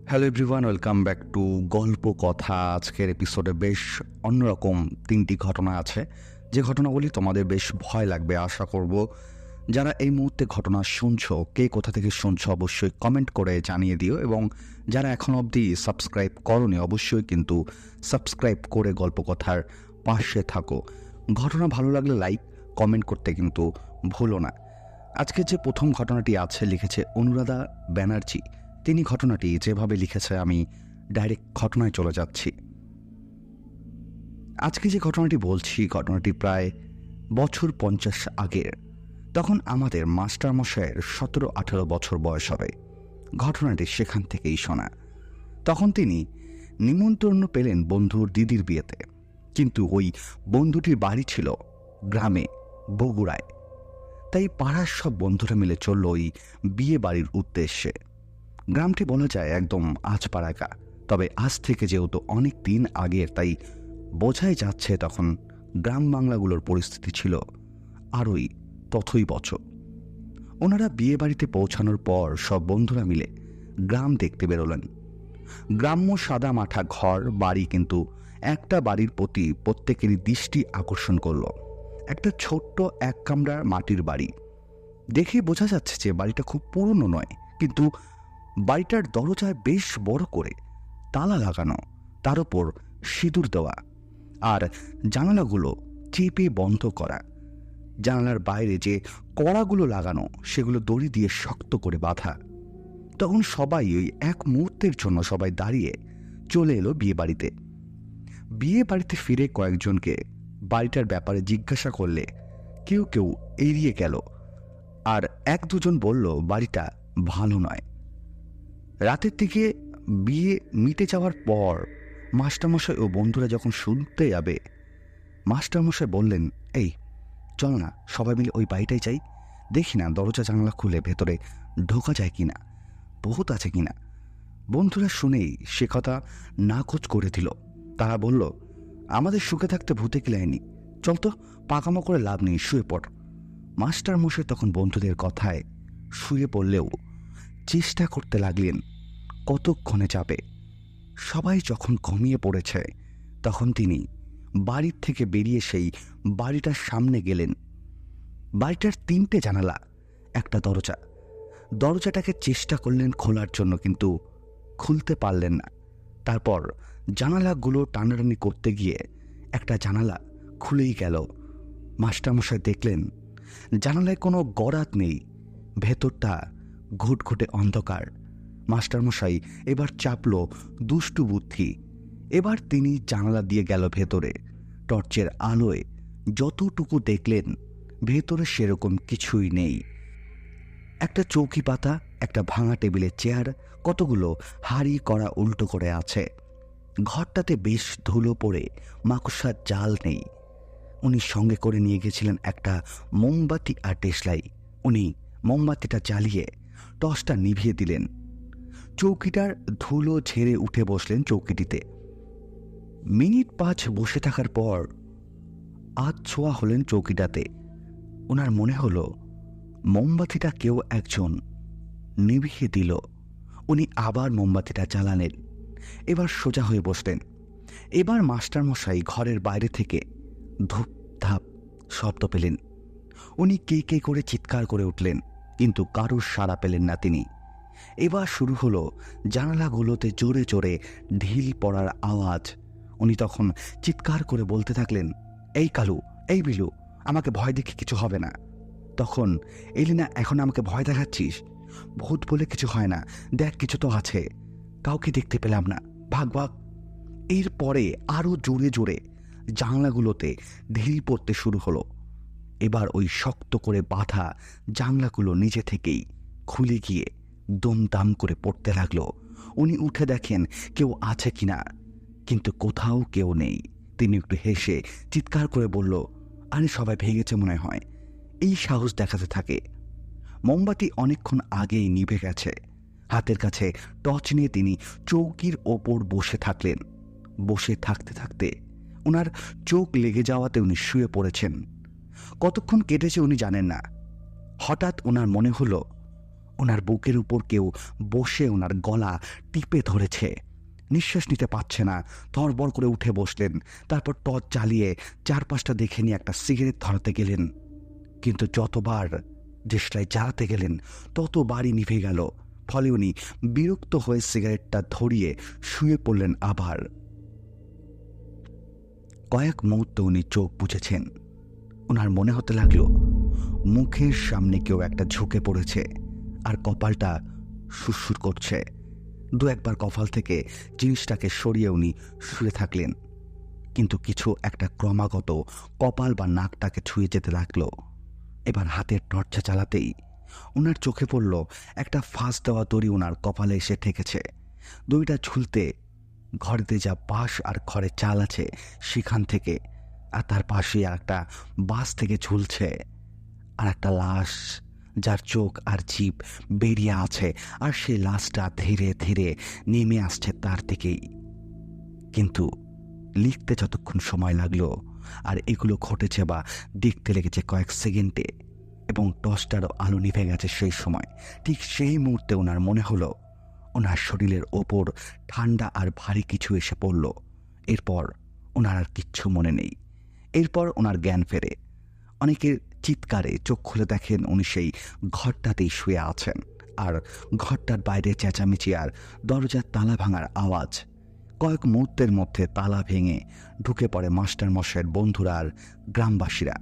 Hello everyone, welcome back to গল্প কথা। আজকের এপিসোডে বেশ অন্যরকম 3টি ঘটনা আছে, যে ঘটনাগুলি তোমাদের বেশ ভয় লাগবে। আশা করব যারা এই মুহূর্তে ঘটনা শুনছো, কে কোথা থেকে শুনছো অবশ্যই কমেন্ট করে জানিয়ে দিও, এবং যারা এখনও অবধি সাবস্ক্রাইব করোনি অবশ্যই কিন্তু সাবস্ক্রাইব করে গল্প কথার পাশে থাকো। ঘটনা ভালো লাগলে লাইক কমেন্ট করতে কিন্তু ভুলো না। আজকে যে প্রথম ঘটনাটি আছে লিখেছে অনুরাধা ব্যানার্জি। তিনি ঘটনাটি যেভাবে লিখেছে আমি ডাইরেক্ট ঘটনায় চলে যাচ্ছি। আজকে যে ঘটনাটি বলছি, ঘটনাটি প্রায় বছর 50 আগের। তখন আমাদের মাস্টারমশাইয়ের 17-18 বছর বয়স হবে। ঘটনাটি সেখান থেকেই শোনা। তখন তিনি নিমন্ত্রণ পেলেন বন্ধুর দিদির বিয়েতে, কিন্তু ওই বন্ধুটির বাড়ি ছিল গ্রামে, বগুড়ায়। তাই পাড়ার সব বন্ধুরা মিলে চলল ওই বিয়ে বাড়ির উদ্দেশ্যে। গ্রামটি বলা যায় একদম আজপাড়াকা, তবে আজ থেকে যেহেতু অনেক দিন আগের, তাই বোঝাই যাচ্ছে তখন গ্রাম বাংলাগুলোর পরিস্থিতি ছিল আরই তথই বছর। ওনারা বিয়ে বাড়িতে পৌঁছানোর পর সব বন্ধুরা মিলে গ্রাম দেখতে বেরোলেন। গ্রাম্য সাদা মাঠা ঘর বাড়ি, কিন্তু একটা বাড়ির প্রতি প্রত্যেকেরই দৃষ্টি আকর্ষণ করল। একটা ছোট্ট এক কামরার মাটির বাড়ি। দেখে বোঝা যাচ্ছে যে বাড়িটা খুব পুরনো নয়, কিন্তু বাড়িটার দরজায় বেশ বড় করে তালা লাগানো, তার উপর সিঁদুর দেওয়া, আর জানালাগুলো চেপে বন্ধ করা। জানালার বাইরে যে কড়াগুলো লাগানো সেগুলো দড়ি দিয়ে শক্ত করে বাঁধা। তখন সবাই ওই এক মুহূর্তের জন্য সবাই দাঁড়িয়ে চলে এলো বিয়ে বাড়িতে। বিয়ে বাড়িতে ফিরে কয়েকজনকে বাড়িটার ব্যাপারে জিজ্ঞাসা করলে কেউ কেউ এড়িয়ে গেল, আর এক দুজন বলল বাড়িটা ভালো নয়। রাতের দিকে বিয়ে মিটে যাওয়ার পর মাস্টারমশাই ও বন্ধুরা যখন শুনতে যাবে, মাস্টারমশাই বললেন, এই চল না সবাই মিলে ওই বাড়িটাই যাই, দেখি না দরজা জানলা খুলে ভেতরে ঢোকা যায় কিনা, ভূত আছে কিনা। বন্ধুরা শুনেই সে কথা নাকচ করে দিল। তারা বলল, আমাদের সুখে থাকতে ভূতে কিলায়নি, চল তো, পাকামো করে লাভ নেই, শুয়ে পড়। মাস্টারমশাই তখন বন্ধুদের কথায় শুয়ে পড়লেও চেষ্টা করতে লাগলেন কতক্ষণে যাবে। সবাই যখন ঘুমিয়ে পড়েছে তখন তিনি বাড়ির থেকে বেরিয়ে সেই বাড়িটার সামনে গেলেন। বাড়িটার 3টে জানালা, একটা দরজা। দরজাটাকে চেষ্টা করলেন খোলার জন্য, কিন্তু খুলতে পারলেন না। তারপর জানালাগুলো টানাটানি করতে গিয়ে একটা জানালা খুলেই গেল। মাস্টারমশাই দেখলেন জানালায় কোনো গরাদ নেই, ভেতরটা ঘুটঘুটে অন্ধকার। মাস্টারমশাই এবার চাপল দুষ্টু বুদ্ধি। এবার তিনি জানালা দিয়ে গেল ভেতরে। টর্চের আলোয় যতটুকু দেখলেন ভেতরে সেরকম কিছুই নেই। একটা চৌকি পাতা, একটা ভাঙা টেবিলের চেয়ার, কতগুলো হাড়ি করা উল্টো করে আছে। ঘরটাতে বেশ ধুলো পড়ে মাকড়সার জাল নেই। উনি সঙ্গে করে নিয়ে গেছিলেন একটা মোমবাতি আর দেশলাই। উনি মোমবাতিটা জ্বালিয়ে টর্চটা নিভিয়ে দিলেন। চৌকিটার ধুলো ঝেড়ে উঠে বসলেন চৌকিটিতে। মিনিট 5 বসে থাকার পর আধ ছোঁয়া হলেন চৌকিটাতে। ওনার মনে হলো মোমবাতিটা কেউ একজন নিভিয়ে দিল। উনি আবার মোমবাতিটা জ্বালালেন। এবার সোজা হয়ে বসলেন। এবার মাস্টারমশাই ঘরের বাইরে থেকে ধূপ ধাপ শব্দ পেলেন। উনি কে কে করে চিৎকার করে উঠলেন, কিন্তু কারুর সাড়া পেলেন না তিনি। এবার শুরু হলো জানালাগুলোতে জোরে জোরে ঢিল পড়ার আওয়াজ। উনি তখন চিৎকার করে বলতে থাকলেন, এই কালু, এই বিলু, আমাকে ভয় দেখে কিছু হবে না। তখন এলি না, এখন আমাকে ভয় দেখাচ্ছিস? ভূত বলে কিছু হয় না, দেখ কিছু তো আছে, কাউকে দেখতে পেলাম না, ভাগ ভাগ। এরপরে আরও জোরে জোরে জানলাগুলোতে ঢিল পড়তে শুরু হলো। এবার ওই শক্ত করে বাঁধা জানলাগুলো নিজে থেকেই খুলে গিয়ে দমদাম করে পড়তে লাগলো। উনি উঠে দেখেন কেউ আছে কিনা, কিন্তু কোথাও কেউ নেই। তিনি একটু হেসে চিৎকার করে বলল, আরে সবাই ভেঙেছে মনে হয়। এই সাহস দেখাতে থাকে। মোমবাতি অনেকক্ষণ আগেই নিভে গেছে। হাতের কাছে টর্চ নিয়ে তিনি চৌকির ওপর বসে থাকলেন। বসে থাকতে থাকতে ওনার চোখ লেগে যাওয়াতে উনি শুয়ে পড়েছেন। কতক্ষণ কেটেছে উনি জানেন না। হঠাৎ ওনার মনে হলো ওনার বুকের উপর কেউ বসে ওনার গলা টিপে ধরেছে। নিঃশ্বাস নিতে পারছে না, তরবর করে উঠে বসলেন। তারপর টর্চ জ্বালিয়ে চারপাশটা দেখে নিয়ে একটা সিগারেট ধরাতে গেলেন, কিন্তু যতবার দেশটায় জ্বালাতে গেলেন ততবারই নিভে গেল। ফলে উনি বিরক্ত হয়ে সিগারেটটা ধরিয়ে শুয়ে পড়লেন আবার। কয়েক মুহূর্তে উনি চোখ বুঝেছেন। ওনার মনে হতে লাগলো মুখের সামনে কেউ একটা ঝুঁকে পড়েছে আর কপালটা সুরসুর করছে। দু একবার কপাল থেকে জিনিসটাকে সরিয়ে উনি শুয়ে থাকলেন, কিন্তু কিছু একটা ক্রমাগত কপাল বা নাকটাকে ছুঁয়ে যেতে লাগলো। এবার হাতের টর্চা চালাতেই ওনার চোখে পড়ল একটা ফাঁস দেওয়া দড়ি ওনার কপালে এসে ঠেকেছে। দড়িটা ঝুলতে ঘরেতে যা বাঁশ আর খড়ের চাল আছে সেখান থেকে, আর তার পাশে একটা বাস থেকে ঝুলছে আর একটা লাশ, যার চোখ আর জিভ বেরিয়ে আছে, আর সেই লাশটা ধীরে ধীরে নেমে আসছে তার থেকেই। কিন্তু লিখতে যতক্ষণ সময় লাগলো আর এগুলো ঘটেছে বা দেখতে লেগেছে কয়েক সেকেন্ডে, এবং টর্চটারও আলো নিভে গেছে সেই সময়। ঠিক সেই মুহূর্তে ওনার মনে হলো ওনার শরীরের ওপর ঠান্ডা আর ভারী কিছু এসে পড়ল। এরপর ওনার আর কিচ্ছু মনে নেই। এরপর ওনার জ্ঞান ফেরে। অনেকের চিৎকারে চোখ খুলে দেখেন উনি সেই ঘরটাতেই শুয়ে আছেন, আর ঘরটার বাইরে চেঁচামেচি আর দরজার তালা ভাঙার আওয়াজ। কয়েক মুহূর্তের মধ্যে তালা ভেঙে ঢুকে পড়ে মাস্টার মশাইয়ের বন্ধুরা আর গ্রামবাসীরা।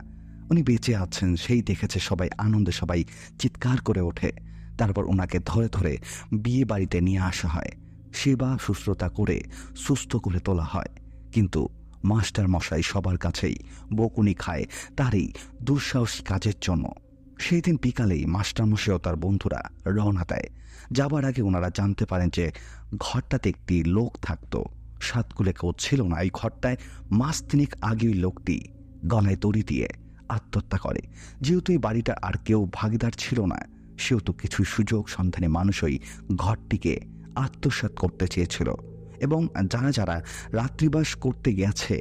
উনি বেঁচে আছেন সেই দেখেছে সবাই, আনন্দে সবাই চিৎকার করে ওঠে। তারপর ওনাকে ধরে ধরে বিয়ে বাড়িতে নিয়ে আসা হয়, সেবা শুশ্রূষা করে সুস্থ করে তোলা হয়। কিন্তু মাস্টার মশাই সবার কাছেই বকুনি খায় তার এই দুঃসাহসী কাজের জন্য। সেই দিন বিকালেই মাস্টারমশাই ও তার বন্ধুরা রওনা দেয়। যাবার আগে ওনারা জানতে পারেন যে ঘরটাতে একটি লোক থাকতো। সাতকুলে কেউ ছিল না এই ঘরটায়। মাস তিনেক আগে ওই লোকটি গলায় দড়ি দিয়ে আত্মহত্যা করে। যেহেতু এই বাড়িটা আর কেউ ভাগিদার ছিল না, সেহেতু কিছু সুযোগ সন্ধানী মানুষই ঘরটিকে আত্মসাৎ করতে চেয়েছিল, এবং যারা যারা রাত্রিবাস করতে গেছে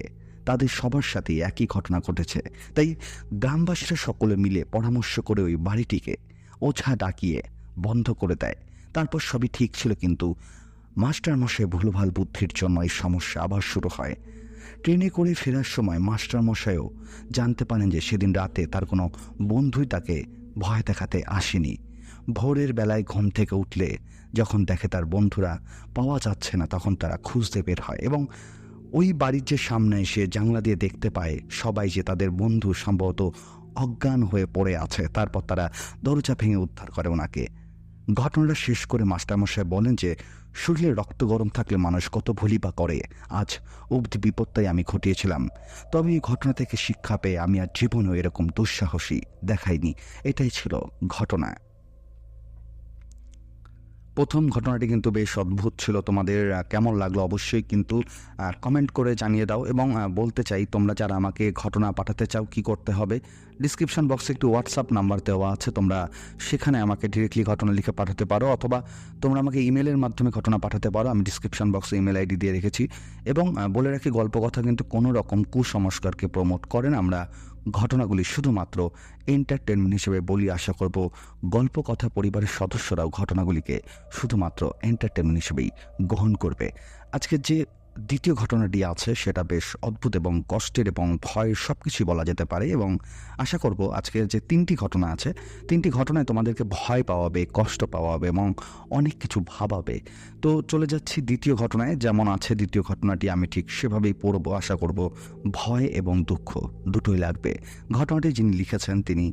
তাদের সবার সাথে একই ঘটনা ঘটেছে। তাই গ্রামবাসীরা সকলে মিলে পরামর্শ করে ওই বাড়িটিকে ওঝা ডাকিয়ে বন্ধ করে দেয়। তারপর সবই ঠিক ছিল, কিন্তু মাস্টারমশাই ভুলভাল বুদ্ধির জন্য এই সমস্যা আবার শুরু হয়। ট্রেনে করে ফেরার সময় মাস্টারমশাইও জানতে পারেন যে সেদিন রাতে তার কোনো বন্ধুই তাকে ভয় দেখাতে আসেনি। ভোরের বেলায় ঘুম থেকে উঠলে যখন দেখে তার বন্ধুরা পাওয়া যাচ্ছে না, তখন তারা খুঁজতে বের হয়, এবং ওই বাড়ির যে সামনে এসে জানলা দিয়ে দেখতে পায় সবাই যে তাদের বন্ধু সম্ভবত অজ্ঞান হয়ে পড়ে আছে। তারপর তারা দরজা ভেঙে উদ্ধার করে ওনাকে। ঘটনাটা শেষ করে মাস্টারমশাই বলেন যে শরীরে রক্ত গরম থাকলে মানুষ কত ভুলই বা করে। আজ অবধি বিপদটাই আমি ঘটিয়েছিলাম, তবে এই ঘটনা থেকে শিক্ষা পেয়ে আমি আর জীবনেও এরকম দুঃসাহসী দেখাইনি। এটাই ছিল ঘটনা। প্রথম ঘটনাটি কিন্তু বেশ অদ্ভুত ছিল। তোমাদের কেমন লাগলো অবশ্যই কিন্তু কমেন্ট করে জানিয়ে দাও। এবং বলতে চাই, তোমরা যারা আমাকে ঘটনা পাঠাতে চাও কি করতে হবে, ডিসক্রিপশন বক্সে একটি হোয়াটসঅ্যাপ নাম্বার দেওয়া আছে, তোমরা সেখানে আমাকে ডিরেক্টলি ঘটনা লিখে পাঠাতে পারো, অথবা তোমরা আমাকে ইমেলের মাধ্যমে ঘটনা পাঠাতে পারো। আমি ডিসক্রিপশন বক্সে ইমেল আইডি দিয়ে রেখেছি। এবং বলে রাখি, গল্প কথা কিন্তু কোনো রকম কুসংস্কারকে প্রমোট করে না। আমরা ঘটনাগুলি শুধুমাত্র এন্টারটেনমেন্ট হিসেবে বলি। আশা করব গল্প কথা পরিবারের সদস্যরাও ঘটনাগুলিকে শুধুমাত্র এন্টারটেনমেন্ট হিসেবেই গ্রহণ করবে। আজকে যে দ্বিতীয় ঘটনাটি আছে সেটা বেশ অদ্ভুত এবং কষ্টের এবং ভয়ের সব কিছুই বলা যেতে পারে, এবং আশা করব আজকের যে তিনটি ঘটনা আছে, তিনটি ঘটনায় তোমাদেরকে ভয় পাওয়াবে, কষ্ট পাওয়াবে এবং অনেক কিছু ভাবাবে। তো চলে যাচ্ছি দ্বিতীয় ঘটনায়। যেমন আছে দ্বিতীয় ঘটনাটি, আমি ঠিক সেভাবেই পড়ব। আশা করব ভয় এবং দুঃখ দুটোই লাগবে। ঘটনাটি যিনি লিখেছেন তিনি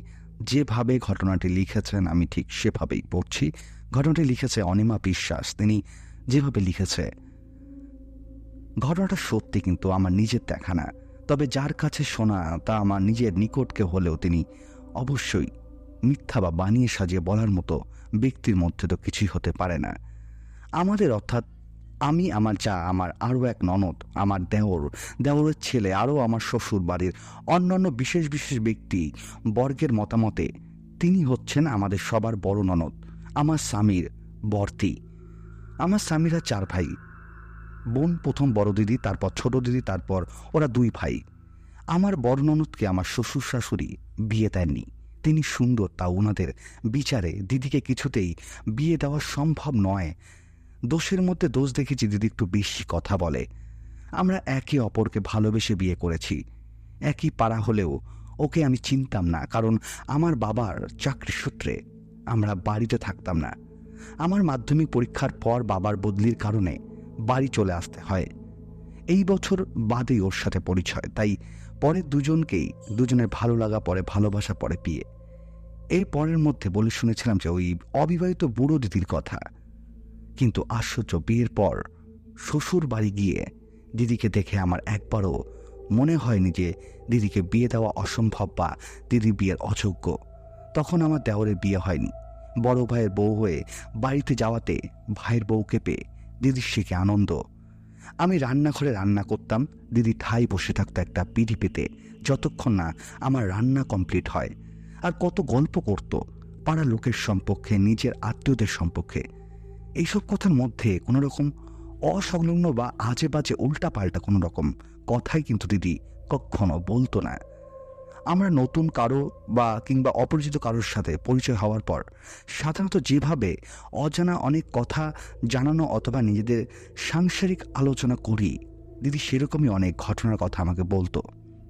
যেভাবে ঘটনাটি লিখেছেন আমি ঠিক সেভাবেই পড়ছি। ঘটনাটি লিখেছে অনিমা বিশ্বাস। তিনি যেভাবে লিখেছে, ঘটনাটা সত্যি কিন্তু আমার নিজের দেখা না, তবে যার কাছে শোনা তা আমার নিজের নিকটকে হলেও তিনি অবশ্যই মিথ্যা বা বানিয়ে সাজিয়ে বলার মতো ব্যক্তির মধ্যে তো কিছুই হতে পারে না। আমাদের অর্থাৎ আমি, আমার যা, আমার আরও এক ননদ, আমার দেওরের ছেলে, আরও আমার শ্বশুর বাড়ির অন্যান্য বিশেষ বিশেষ ব্যক্তি বর্গের মতামতে তিনি হচ্ছেন আমাদের সবার বড় ননদ, আমার স্বামীর বর্তি। আমার স্বামীরা 4 ভাই, বোন প্রথম বড় দিদি, তারপর ছোট দিদি, তারপর ওরা 2 ভাই। আমার বড় ননদকে আমার শ্বশুর শাশুড়ি বিয়ে দেননি, তিনি সুন্দর, তা ওনাদের বিচারে দিদিকে কিছুতেই বিয়ে দেওয়া সম্ভব নয়। দোষের মধ্যে দোষ দেখেছি, দিদি একটু বেশি কথা বলে। আমরা একে অপরকে ভালোবেসে বিয়ে করেছি। একই পাড়া হলেও ওকে আমি চিনতাম না, কারণ আমার বাবার চাকরি সূত্রে আমরা বাড়িতে থাকতাম না। আমার মাধ্যমিক পরীক্ষার পর বাবার বদলির কারণে বাড়ি চলে আসতে হয়। এই বছর বাদেই ওর সাথে পরিচয়, তাই পরে দুজনের ভালো লাগা, পরে ভালোবাসা, পরে বিয়ে। এই পরের মধ্যে বলে শুনেছিলাম যে ওই অবিবাহিত বুড়ো দিদির কথা। কিন্তু আশ্চর্য, বিয়ের পর শ্বশুর বাড়ি গিয়ে দিদিকে দেখে আমার একবারও মনে হয়নি যে দিদিকে বিয়ে দেওয়া অসম্ভব বা দিদি বিয়ের অযোগ্য। তখন আমার দেওরের বিয়ে হয়নি। বড় ভাইয়ের বউ হয়ে বাড়িতে যাওয়াতে ভাইয়ের বউকে পেয়ে দিদির শিখে আনন্দ। আমি রান্নাঘরে রান্না করতাম, দিদি ঠাই বসে থাকতো একটা পিঁড়ি পেতে, যতক্ষণ না আমার রান্না কমপ্লিট হয়। আর কত গল্প করত পাড়ার লোকের সম্পর্কে, নিজের আত্মীয়দের সম্পর্কে। এইসব কথার মধ্যে কোনো রকম অসংলগ্ন বা আজে বাজে উল্টাপাল্টা কোনো রকম কথাই কিন্তু দিদি কখনো বলতো না। আমরা নতুন কারো বা কিংবা অপরিচিত কারোর সাথে পরিচয় হওয়ার পর সাধারণত যেভাবে অজানা অনেক কথা জানানো অথবা নিজেদের সাংসারিক আলোচনা করি, দিদি সেরকমই অনেক ঘটনার কথা আমাকে বলতো।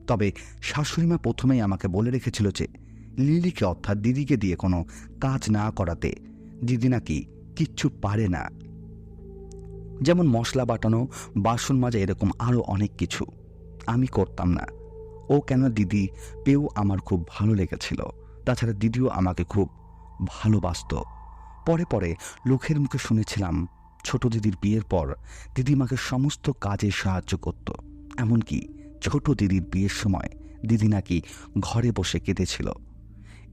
তবে শাশুড়িমা প্রথমেই আমাকে বলে রেখেছিল যে লিলিকে অর্থাৎ দিদিকে দিয়ে কোনো কাজ না করাতে দিদি নাকি কিচ্ছু পারে না, যেমন মশলা বাটানো, বাসন মাজা, এরকম আরও অনেক কিছু আমি করতাম না। ও কেন দিদি পেয়েও আমার খুব ভালো লেগেছিল। তাছাড়া দিদিও আমাকে খুব ভালোবাসত। পরে পরে লোকের মুখে শুনেছিলাম ছোট দিদির বিয়ের পর দিদিমাকে সমস্ত কাজে সাহায্য করত। এমনকি ছোট দিদির বিয়ের সময় দিদি নাকি ঘরে বসে কেঁদেছিল।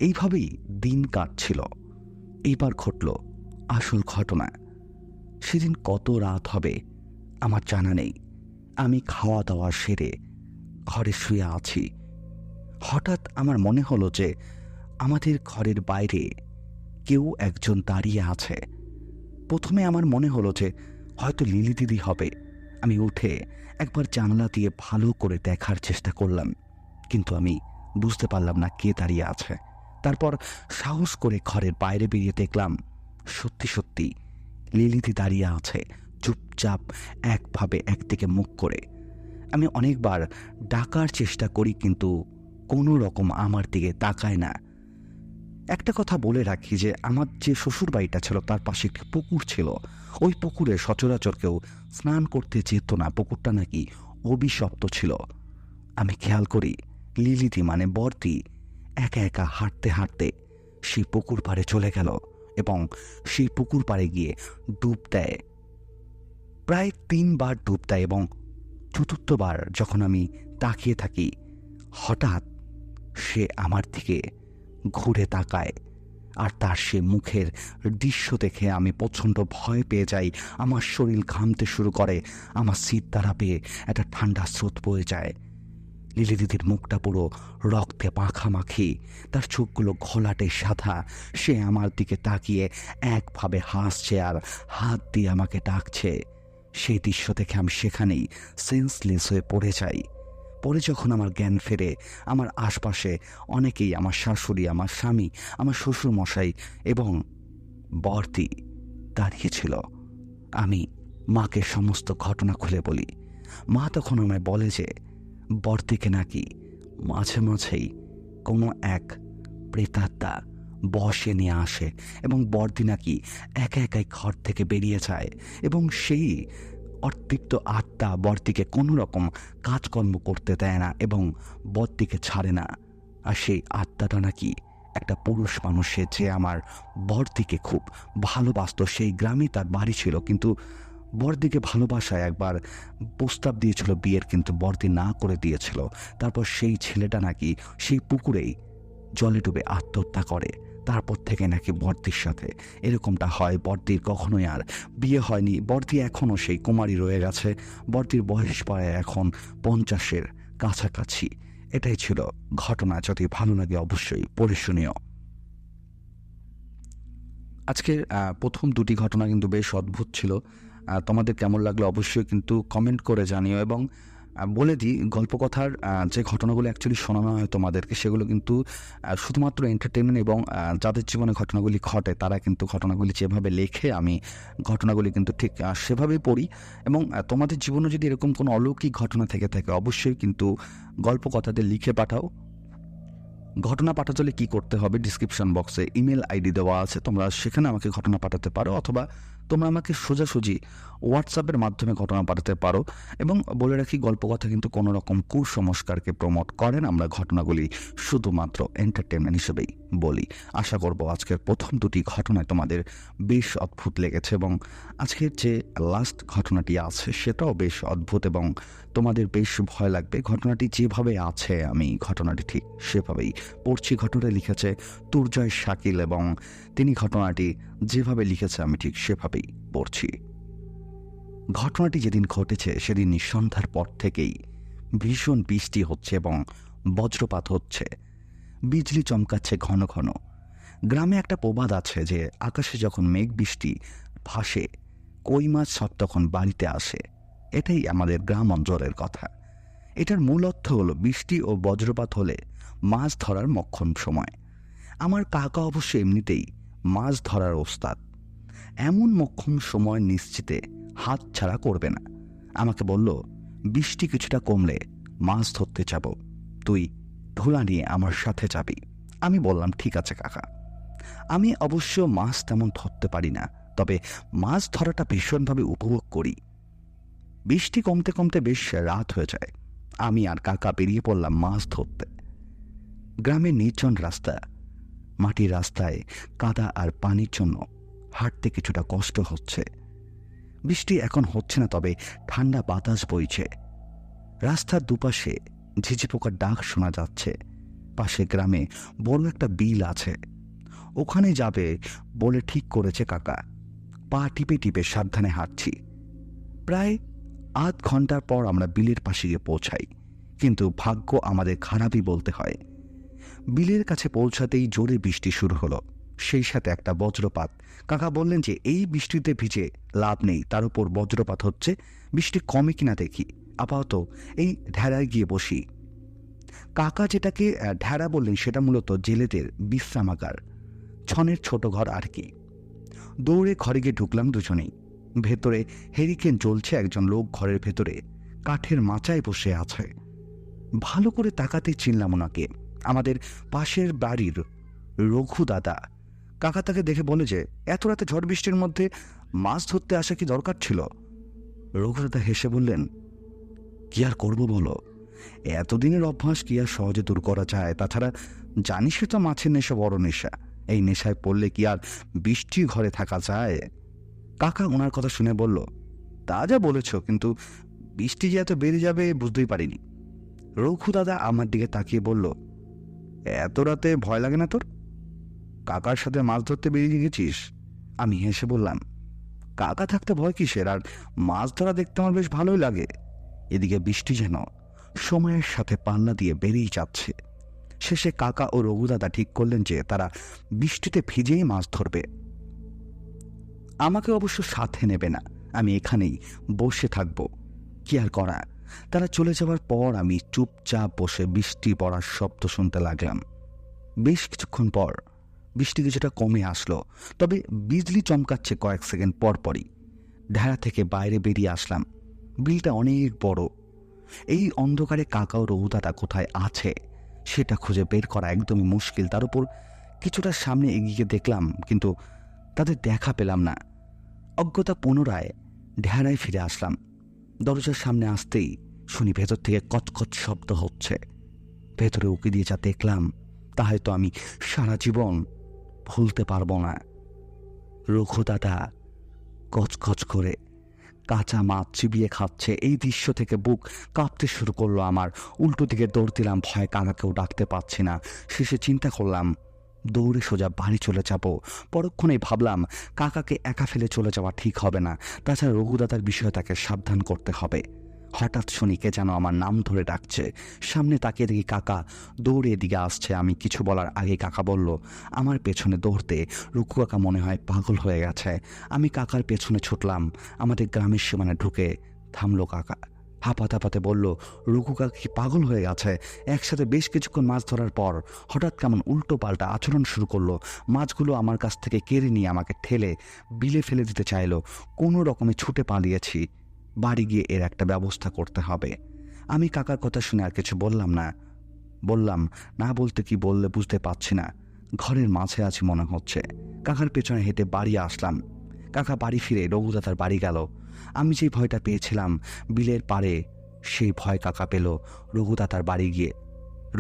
এইভাবেই দিন কাটছিল। এইবার ঘটল আসল ঘটনা। সেদিন কত রাত হবে আমার জানা নেই। আমি খাওয়া দাওয়া সেরে ঘরে শুয়ে আছি। হঠাৎ আমার মনে হলো যে আমাদের ঘরের বাইরে কেউ একজন দাঁড়িয়ে আছে। প্রথমে আমার মনে হলো যে হয়তো লিলি দিদি হবে। আমি উঠে একবার জানলা দিয়ে ভালো করে দেখার চেষ্টা করলাম, কিন্তু আমি বুঝতে পারলাম না কে দাঁড়িয়ে আছে। তারপর সাহস করে ঘরের বাইরে বেরিয়ে দেখলাম সত্যি সত্যি লিলিদি দাঁড়িয়ে আছে, চুপচাপ একভাবে একদিকে মুখ করে। আমি অনেকবার ডাকার চেষ্টা করি, কিন্তু কোনো রকম আমার দিকে তাকায় না। একটা কথা বলে রাখি যে আমার যে শ্বশুর বাড়িটা ছিল তার পাশে একটি পুকুর ছিল। ওই পুকুরে সচরাচর কেউ স্নান করতে যেত না, পুকুরটা নাকি অভিশপ্ত ছিল। আমি খেয়াল করি লিলিদি মানে বর্দি একা একা হাঁটতে হাঁটতে সেই পুকুর পাড়ে চলে গেল এবং সেই পুকুর পাড়ে গিয়ে ডুব দেয়। প্রায় 3 বার ডুব দেয় এবং চতুর্থবার যখন আমি তাকিয়ে থাকি, হঠাৎ সে আমার দিকে ঘুরে তাকায়। আর তার সে মুখের দৃশ্য দেখে আমি প্রচণ্ড ভয় পেয়ে যাই। আমার শরীর ঘামতে শুরু করে, আমার শীত দ্বারা পেয়ে একটা ঠান্ডা স্রোত বয়ে যায়। লিলি দিদির মুখটা পুরো রক্তে মাখামাখি, তার চোখগুলো ঘোলাটে সাদা। সে আমার দিকে তাকিয়ে একভাবে হাসছে আর হাত দিয়ে আমাকে ডাকছে। সেই দৃশ্য দেখে আমি সেখানেই সেন্সলেস হয়ে পড়ে যাই। পরে যখন আমার জ্ঞান ফেরে, আমার আশপাশে অনেকেই, আমার শাশুড়ি, আমার স্বামী, আমার শ্বশুর মশাই এবং বর্দি দাঁড়িয়েছিল। আমি মাকে সমস্ত ঘটনা খুলে বলি। মা তখন আমায় বলে যে বর্দিকে নাকি মাঝে মাঝেই কোনো এক প্রেতাত্মা বসে নিয়ে আসে এবং বর্দি নাকি একা একাই ঘর থেকে বেরিয়ে যায় এবং সেই অতৃপ্ত আত্মা বর্দিকে কোনো রকম কাজকর্ম করতে দেয় না এবং বর্দিকে ছাড়ে না। আর সেই আত্মাটা নাকি একটা পুরুষ মানুষের, যে আমার বর্দিকে খুব ভালোবাসত। সেই গ্রামে তার বাড়ি ছিল, কিন্তু বর্দিকে ভালোবাসায় একবার প্রস্তাব দিয়েছিল বিয়ের, কিন্তু বর্দি না করে দিয়েছিল। তারপর সেই ছেলেটা নাকি সেই পুকুরেই জলে ডুবে আত্মহত্যা করে। তারপর থেকে নাকি বর্দির সাথে এরকমটা হয়। বর্দির কখনোই আর বিয়ে হয়নি। বর্দি এখনও সেই কুমারী রয়ে গেছে। বর্দির বয়স প্রায় এখন 50-এর কাছাকাছি। এটাই ছিল ঘটনা। যদি ভালো লাগে অবশ্যই পড়ে শুনিও। আজকের প্রথম 2টি ঘটনা কিন্তু বেশ অদ্ভুত ছিল। তোমাদের কেমন লাগলো অবশ্যই কিন্তু কমেন্ট করে জানিও এবং বলে দিই, গল্পকথার যে ঘটনাগুলো অ্যাকচুয়ালি শোনানো হয় তোমাদেরকে, সেগুলো কিন্তু শুধুমাত্র এন্টারটেনমেন্ট, এবং যাদের জীবনে ঘটনাগুলি ঘটে তারা কিন্তু ঘটনাগুলি যেভাবে লেখে আমি ঘটনাগুলি কিন্তু ঠিক সেভাবেই পড়ি। এবং তোমাদের জীবনে যদি এরকম কোনো অলৌকিক ঘটনা থেকে থাকে অবশ্যই কিন্তু গল্পকথাতে লিখে পাঠাও। ঘটনা পাঠাতে হলে কী করতে হবে, ডিসক্রিপশন বক্সে ইমেল আইডি দেওয়া আছে, তোমরা সেখানে আমাকে ঘটনা পাঠাতে পারো, অথবা তোমরা আমাকে সোজাসুজি হোয়াটসঅ্যাপের মাধ্যমে ঘটনা পাঠাতে পারো। এবং বলে রাখি, গল্পকথা কিন্তু কোনো রকম কুসংস্কারকে প্রমোট করেন, আমরা ঘটনাগুলি শুধুমাত্র এন্টারটেনমেন্ট হিসেবেই বলি। আশা করব আজকের প্রথম দুটি ঘটনায় তোমাদের বেশ অদ্ভুত লেগেছে, এবং আজকের যে লাস্ট ঘটনাটি আছে সেটাও বেশ অদ্ভুত এবং তোমাদের বেশ ভয় লাগবে। ঘটনাটি যেভাবে আছে আমি ঘটনাটি ঠিক সেভাবেই পড়ছি। ঘটনাটা লিখেছে তুর্জয় শাকিল, এবং তিনি ঘটনাটি যেভাবে লিখেছে আমি ঠিক সেভাবেই পড়ছি। ঘটনাটি যেদিন ঘটেছে সেদিন সন্ধ্যার পর থেকেই ভীষণ বৃষ্টি হচ্ছে এবং বজ্রপাত হচ্ছে, বিজলি চমকাচ্ছে ঘন ঘন। গ্রামে একটা প্রবাদ আছে যে আকাশে যখন মেঘ বৃষ্টি ভাসে কই মাছ সব তখন বাড়িতে আসে। এটাই আমাদের গ্রাম অঞ্চলের কথা। এটার মূল অর্থ হলো বৃষ্টি ও বজ্রপাত হলে মাছ ধরার মক্ষম সময়। আমার কাকা অবশ্য এমনিতেই মাছ ধরার ওস্তাদ, এমন মক্ষম সময় নিশ্চিতে হাত ছাড়া করবে না। আমাকে বলল, বৃষ্টি কিছুটা কমলে মাছ ধরতে যাব, তুই ধুলা নিয়ে আমার সাথে যাবি। আমি বললাম, ঠিক আছে কাকা। আমি অবশ্য মাছ তেমন ধরতে পারি না, তবে মাছ ধরাটা ভীষণভাবে উপভোগ করি। বৃষ্টি কমতে কমতে বেশ রাত হয়ে যায়। আমি আর কাকা বেরিয়ে পড়লাম মাছ ধরতে। গ্রামের নির্জন রাস্তা, মাটির রাস্তায় কাদা আর পানির জন্য হাঁটতে কিছুটা কষ্ট হচ্ছে। বৃষ্টি এখন হচ্ছে না, তবে ঠান্ডা বাতাস বইছে। রাস্তার দুপাশে ঝিঝি পোকার ডাক শোনা যাচ্ছে। পাশে গ্রামে বড় একটা বিল আছে, ওখানে যাবে বলে ঠিক করেছে কাকা। পা টিপে টিপে সাবধানে হাঁটছি। প্রায় আধ ঘন্টার পর আমরা বিলের পাশে গিয়ে পৌঁছাই, কিন্তু ভাগ্য আমাদের খারাপই বলতে হয়। বিলের কাছে পৌঁছাতেই জোরে বৃষ্টি শুরু হলো, সেই সাথে একটা বজ্রপাত। কাকা বললেন যে এই বৃষ্টিতে ভিজে লাভ নেই, তার উপর বজ্রপাত হচ্ছে, বৃষ্টি কমে কিনা দেখি, আপাতত এই ঢেড়ায় গিয়ে বসি। কাকা যেটাকে ঢেড়া বললেন সেটা মূলত জেলেদের বিশ্রামাগার, ছনের ছোট ঘর আর কি। দৌড়ে ঘরে গিয়ে ঢুকলাম দুজনেই। ভেতরে হেরিকেন জ্বলছে, একজন লোক ঘরের ভেতরে কাঠের মাচায় বসে আছে। ভালো করে তাকাতে চিনলাম ওনাকে, আমাদের পাশের বাড়ির রঘু দাদা। কাকা তাকে দেখে বলে যে এত রাতে ঝড় বৃষ্টির মধ্যে মাছ ধরতে আসা কি দরকার ছিল? রঘু দাদা হেসে বললেন, কি আর করবো বলো, এতদিনের অভ্যাস কি আর সহজে দূর করা যায়? তাছাড়া জানিসই তো মাছের নেশা বড় নেশা, এই নেশায় পড়লে কি আর বৃষ্টি ঘরে থাকা যায়? কাকা ওনার কথা শুনে বলল, তা যা বলেছ, কিন্তু বৃষ্টি যে এত বেড়ে যাবে বুঝতেই পারিনি। রঘু দাদা আমার দিকে তাকিয়ে বলল, এত রাতে ভয় লাগে না তোর? কাকার সাথে মাছ ধরতে বেরিয়ে গেছিস? আমি হেসে বললাম, কাকা থাকতে ভয় কিসের, আর মাছ ধরা দেখতে আমার বেশ ভালোই লাগে। এদিকে বৃষ্টি যেন সময়ের সাথে পাল্লা দিয়ে বেরিয়ে যাচ্ছে। শেষে কাকা ও রঘুদাদা ঠিক করলেন যে তারা বৃষ্টিতে ভিজেই মাছ ধরবে। আমাকে অবশ্য সাথে নেবে না, আমি এখানেই বসে থাকব, কি আর করা। তারা চলে যাওয়ার পর আমি চুপচাপ বসে বৃষ্টি পড়ার শব্দ শুনতে লাগলাম। বেশ কিছুক্ষণ পর বৃষ্টি কিছুটা কমে আসলো, তবে বিজলি চমকাচ্ছে কয়েক সেকেন্ড পর পরই। ঢেড়া থেকে বাইরে বেরিয়ে আসলাম। বিলটা অনেক বড়। এই অন্ধকারে কাকা ও রঘুদাদা কোথায় আছে সেটা খুঁজে বের করা একদমই মুশকিল। তার উপর কিছুটা সামনে এগিয়ে দেখলাম, কিন্তু তাদের দেখা পেলাম না। অজ্ঞতা পুনরায় ঢেড়ায় ফিরে আসলাম। দরজার সামনে আসতেই শুনি ভেতর থেকে কচকচ শব্দ হচ্ছে। ভেতরে উকি দিয়ে যা দেখলাম তা হয়তো আমি সারা জীবন ভুলতে পারবো না। রঘু দাদা কচকচ করে কাঁচা মাছ চিবিয়ে খাচ্ছে। এই দৃশ্য থেকে বুক কাঁপতে শুরু করলো আমার। উল্টো দিকে দৌড় দিলাম, ভয়ে কাকাকেও ডাকতে পারছি না। শেষে চিন্তা করলাম দৌড়ে সোজা বাড়ি চলে যাব। পরক্ষণেই ভাবলাম কাকাকে একা ফেলে চলে যাওয়া ঠিক হবে না, তাছাড়া রঘুদাদার বিষয়ে তাকে সাবধান করতে হবে। হঠাৎ শুনি কে যেন আমার নাম ধরে ডাকছে। সামনে তাকিয়ে দেখি কাকা দৌড়ে এদিকে আসছে। আমি কিছু বলার আগে কাকা বলল আমার পেছনে দৌড়তে। রঘু কাকা মনে হয় পাগল হয়ে গেছে। আমি কাকার পেছনে ছুটলাম। আমাদের গ্রামের সীমানায় ঢুকে থামলো কাকা। হাঁপাতে হাঁপাতে বলল, রঘু কাকা কি পাগল হয়ে গেছে? একসাথে বেশ কিছুক্ষণ মাছ ধরার পর হঠাৎ কেমন উল্টো পাল্টা আচরণ শুরু করলো। মাছগুলো আমার কাছ থেকে কেড়ে নিয়ে আমাকে ঠেলে বিলে ফেলে দিতে চাইলো। কোনো রকমে ছুটে পালিয়েছি। বাড়ি গিয়ে এর একটা ব্যবস্থা করতে হবে। আমি কাকার কথা শুনে আর কিছু বললাম না। বললাম না বলতে কি বললে বুঝতে পারছি না। ঘরের মাঝে আছি মনে হচ্ছে। কাকার পেছনে হেঁটে বাড়ি আসলাম। কাকা বাড়ি ফিরে রঘুদাদার বাড়ি গেল। আমি যে ভয়টা পেয়েছিলাম বিলের পাড়ে, সেই ভয় কাকা পেল রঘুদাদার বাড়ি গিয়ে।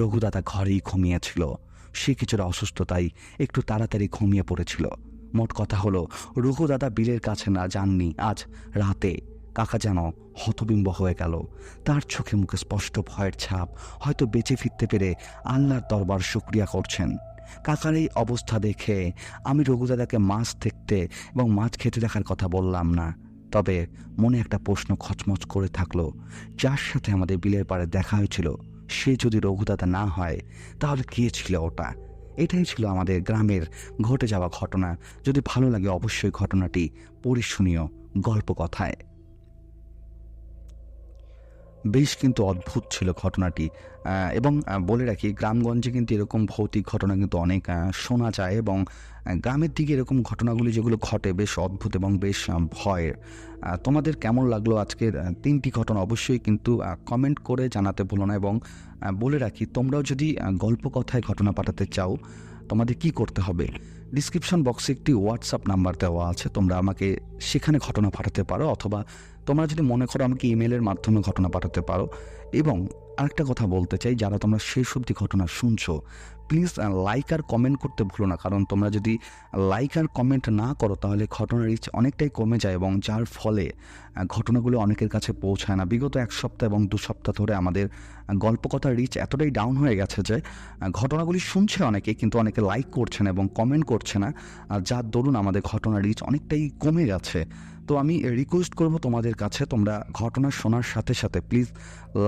রঘুদাদা ঘরেই ঘুমিয়েছিল। সে কিছুটা অসুস্থতায় একটু তাড়াতাড়ি ঘুমিয়ে পড়েছিল। মোট কথা হলো, রঘুদাদা বিলের কাছে না যাননি আজ রাতে। কাকা যেন হতবিম্ব হয়ে গেল। তার চোখে মুখে স্পষ্ট ভয়ের ছাপ। হয়তো বেঁচে ফিরতে পেরে আল্লাহর দরবার শুকরিয়া করছেন। কাকার এই অবস্থা দেখে আমি রঘুদাদাকে মাছ দেখতে এবং মাছ খেতে দেখার কথা বললাম না। তবে মনে একটা প্রশ্ন খচমচ করে থাকলো, যার সাথে আমাদের বিলের পাড়ে দেখা হয়েছিল সে যদি রঘুদাদা না হয় তাহলে কে ছিল ওটা? এটাই ছিল আমাদের গ্রামের ঘটে যাওয়া ঘটনা। যদি ভালো লাগে অবশ্যই ঘটনাটি পড়ে শুনিও গল্প কথায়। বেশ কিন্তু অদ্ভুত ছিল ঘটনাটি। এবং বলে রাখি, গ্রামগঞ্জে কিন্তু এরকম ভৌতিক ঘটনা কিন্তু অনেক শোনা যায়, এবং গ্রামের দিকে এরকম ঘটনাগুলি যেগুলো ঘটে বেশ অদ্ভুত এবং বেশ ভয়ের। তোমাদের কেমন লাগলো আজকের 3টি ঘটনা অবশ্যই কিন্তু কমেন্ট করে জানাতে ভুলো না। এবং বলে রাখি, তোমরাও যদি গল্প কথায় ঘটনা পাঠাতে চাও তোমাদের কি করতে হবে, ডিসক্রিপশন বক্সে একটি হোয়াটসঅ্যাপ নাম্বার দেওয়া আছে, তোমরা আমাকে সেখানে ঘটনা পাঠাতে পারো, অথবা তোমরা যদি মনে করো আমাকে ইমেলের মাধ্যমে ঘটনা পাঠাতে পারো। এবং আরেকটা কথা বলতে চাই, যারা তোমরা শেষ অবধি ঘটনা শুনছো প্লিজ লাইক আর কমেন্ট করতে ভুলো না। কারণ তোমরা যদি লাইক আর কমেন্ট না করো তাহলে ঘটনার রিচ অনেকটাই কমে যায়, এবং যার ফলে ঘটনাগুলো অনেকের কাছে পৌঁছায় না। বিগত 1 সপ্তাহ এবং 2 সপ্তাহ ধরে আমাদের গল্পকথার রিচ এতটাই ডাউন হয়ে গেছে যে ঘটনাগুলি শুনছে অনেকে, কিন্তু অনেকে লাইক করছে না এবং কমেন্ট করছে না, যার দরুন আমাদের ঘটনার রিচ অনেকটাই কমে গেছে। তো আমি রিকোয়েস্ট করব তোমাদের কাছে, তোমরা ঘটনা শোনার সাথে সাথে প্লিজ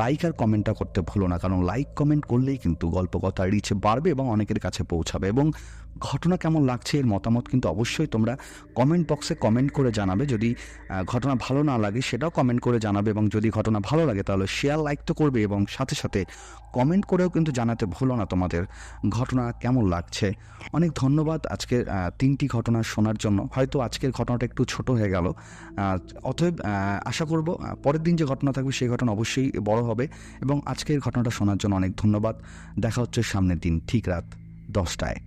লাইক আর কমেন্টটা করতে ভুলো না। কারণ লাইক কমেন্ট করলেই কিন্তু গল্পকথার রিচ বাড়বে এবং অনেকের কাছে পৌঁছাবে। এবং ঘটনা কেমন লাগছে এর মতামত কিন্তু অবশ্যই তোমরা কমেন্ট বক্সে কমেন্ট করে জানাবে। যদি ঘটনা ভালো না লাগে সেটাও কমেন্ট করে জানাবে, এবং যদি ঘটনা ভালো লাগে তাহলে শেয়ার লাইক তো করবে, এবং সাথে সাথে কমেন্ট করেও কিন্তু জানাতে ভুলো না তোমাদের ঘটনা কেমন লাগছে। অনেক ধন্যবাদ আজকের 3টি ঘটনা শোনার জন্য। হয়তো আজকের ঘটনাটা একটু ছোট হয়ে গেল, অতএব আশা করব পরের দিন যে ঘটনা থাকবে সেই ঘটনা অবশ্যই বড় হবে। এবং আজকের ঘটনাটা শোনার জন্য অনেক ধন্যবাদ। দেখা হচ্ছে সামনের দিন ঠিক রাত 10টায়।